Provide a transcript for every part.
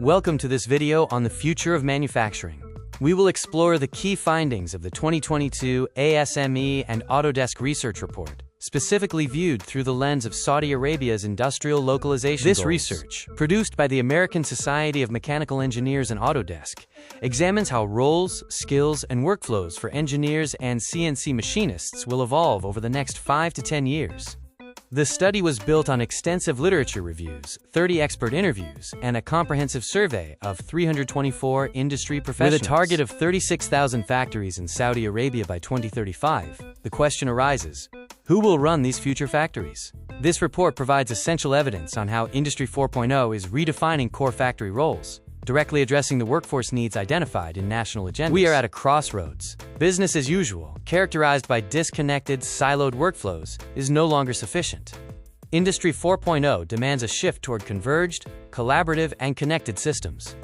Welcome to this video on the future of manufacturing. We will explore the key findings of the 2022 ASME and Autodesk research report, specifically viewed through the lens of Saudi Arabia's industrial localization goals. This research, produced by the American Society of Mechanical Engineers and Autodesk, examines how roles, skills, and workflows for engineers and CNC machinists will evolve over the next 5 to 10 years. The study was built on extensive literature reviews, 30 expert interviews, and a comprehensive survey of 324 industry professionals. With a target of 36,000 factories in Saudi Arabia by 2035, the question arises, who will run these future factories? This report provides essential evidence on how Industry 4.0 is redefining core factory roles, directly addressing the workforce needs identified in national agendas. We are at a crossroads. Business as usual, characterized by disconnected, siloed workflows, is no longer sufficient. Industry 4.0 demands a shift toward converged, collaborative, and connected systems.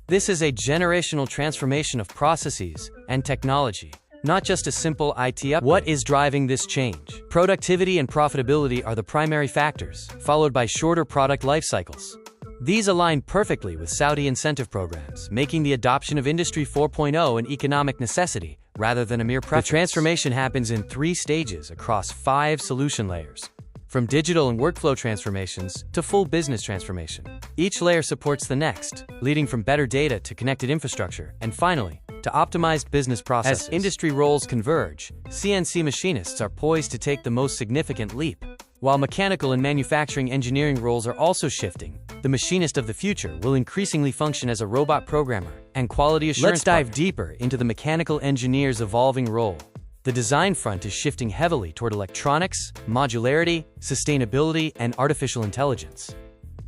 This is a generational transformation of processes and technology, not just a simple IT upgrade. What is driving this change? Productivity and profitability are the primary factors, followed by shorter product life cycles. These align perfectly with Saudi incentive programs, making the adoption of Industry 4.0 an economic necessity rather than a mere preference. The transformation happens in 3 stages across 5 solution layers, from digital and workflow transformations to full business transformation. Each layer supports the next, leading from better data to connected infrastructure, and finally, to optimized business processes. As industry roles converge, CNC machinists are poised to take the most significant leap. While mechanical and manufacturing engineering roles are also shifting, the machinist of the future will increasingly function as a robot programmer and quality assurance partner. Let's dive deeper into the mechanical engineer's evolving role. The design front is shifting heavily toward electronics, modularity, sustainability, and artificial intelligence.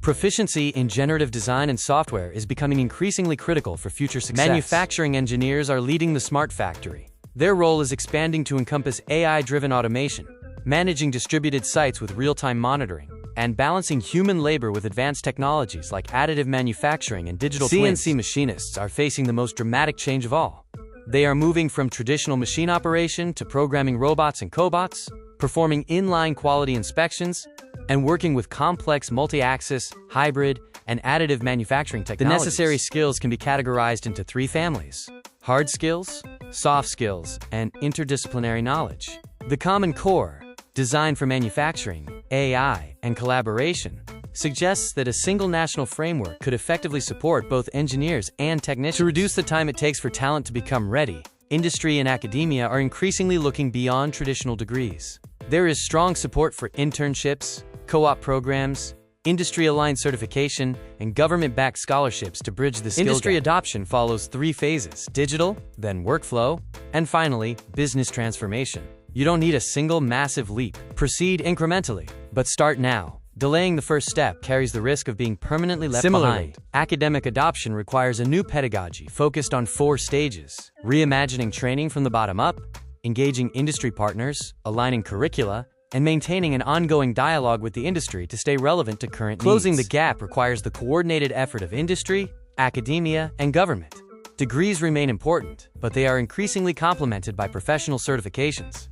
Proficiency in generative design and software is becoming increasingly critical for future success. Manufacturing engineers are leading the smart factory. Their role is expanding to encompass AI-driven automation, managing distributed sites with real-time monitoring, and balancing human labor with advanced technologies like additive manufacturing and digital twins. CNC machinists are facing the most dramatic change of all. They are moving from traditional machine operation to programming robots and cobots, performing inline quality inspections, and working with complex multi-axis, hybrid, and additive manufacturing technologies. The necessary skills can be categorized into 3 families: hard skills, soft skills, and interdisciplinary knowledge. The common core, designed for manufacturing, AI, and collaboration, suggests that a single national framework could effectively support both engineers and technicians. To reduce the time it takes for talent to become ready, industry and academia are increasingly looking beyond traditional degrees. There is strong support for internships, co-op programs, industry-aligned certification, and government-backed scholarships to bridge the skill gap. Industry adoption follows 3 phases: digital, then workflow, and finally, business transformation. You don't need a single massive leap. Proceed incrementally, but start now. Delaying the first step carries the risk of being permanently left behind. Academic adoption requires a new pedagogy focused on 4 stages: reimagining training from the bottom up, engaging industry partners, aligning curricula, and maintaining an ongoing dialogue with the industry to stay relevant to current needs. Closing the gap requires the coordinated effort of industry, academia, and government. Degrees remain important, but they are increasingly complemented by professional certifications.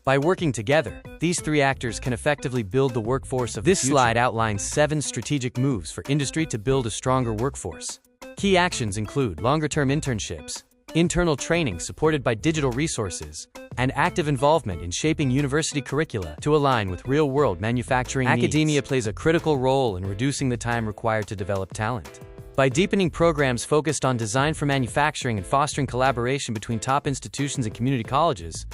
By working together, these 3 actors can effectively build the workforce of the future. This slide outlines 7 strategic moves for industry to build a stronger workforce. Key actions include longer-term internships, internal training supported by digital resources, and active involvement in shaping university curricula to align with real-world manufacturing needs. Academia plays a critical role in reducing the time required to develop talent. By deepening programs focused on design for manufacturing and fostering collaboration between top institutions and community colleges,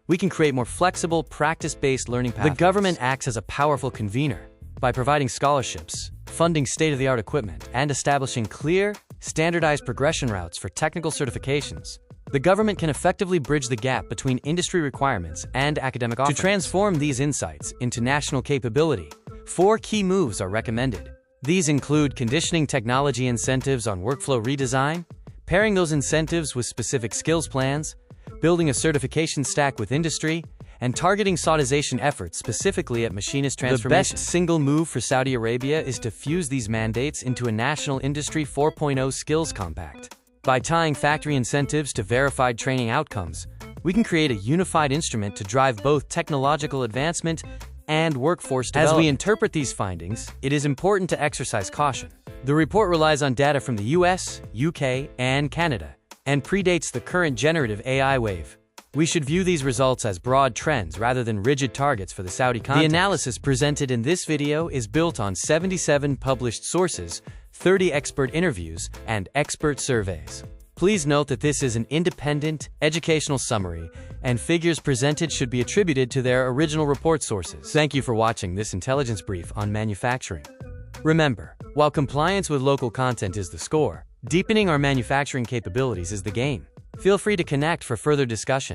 we can create more flexible, practice-based learning pathways. The government acts as a powerful convener by providing scholarships, funding state-of-the-art equipment, and establishing clear, standardized progression routes for technical certifications. The government can effectively bridge the gap between industry requirements and academic offerings. To transform these insights into national capability, 4 key moves are recommended. These include conditioning technology incentives on workflow redesign, pairing those incentives with specific skills plans, building a certification stack with industry, and targeting Saudization efforts specifically at machinist transformation. The best single move for Saudi Arabia is to fuse these mandates into a national Industry 4.0 skills compact. By tying factory incentives to verified training outcomes, we can create a unified instrument to drive both technological advancement and workforce development. As we interpret these findings, it is important to exercise caution. The report relies on data from the US, UK, and Canada, and predates the current generative AI wave. We should view these results as broad trends rather than rigid targets for the Saudi context. The analysis presented in this video is built on 77 published sources, 30 expert interviews, and expert surveys. Please note that this is an independent, educational summary, and figures presented should be attributed to their original report sources. Thank you for watching this intelligence brief on manufacturing. Remember, while compliance with local content is the score, deepening our manufacturing capabilities is the game. Feel free to connect for further discussion.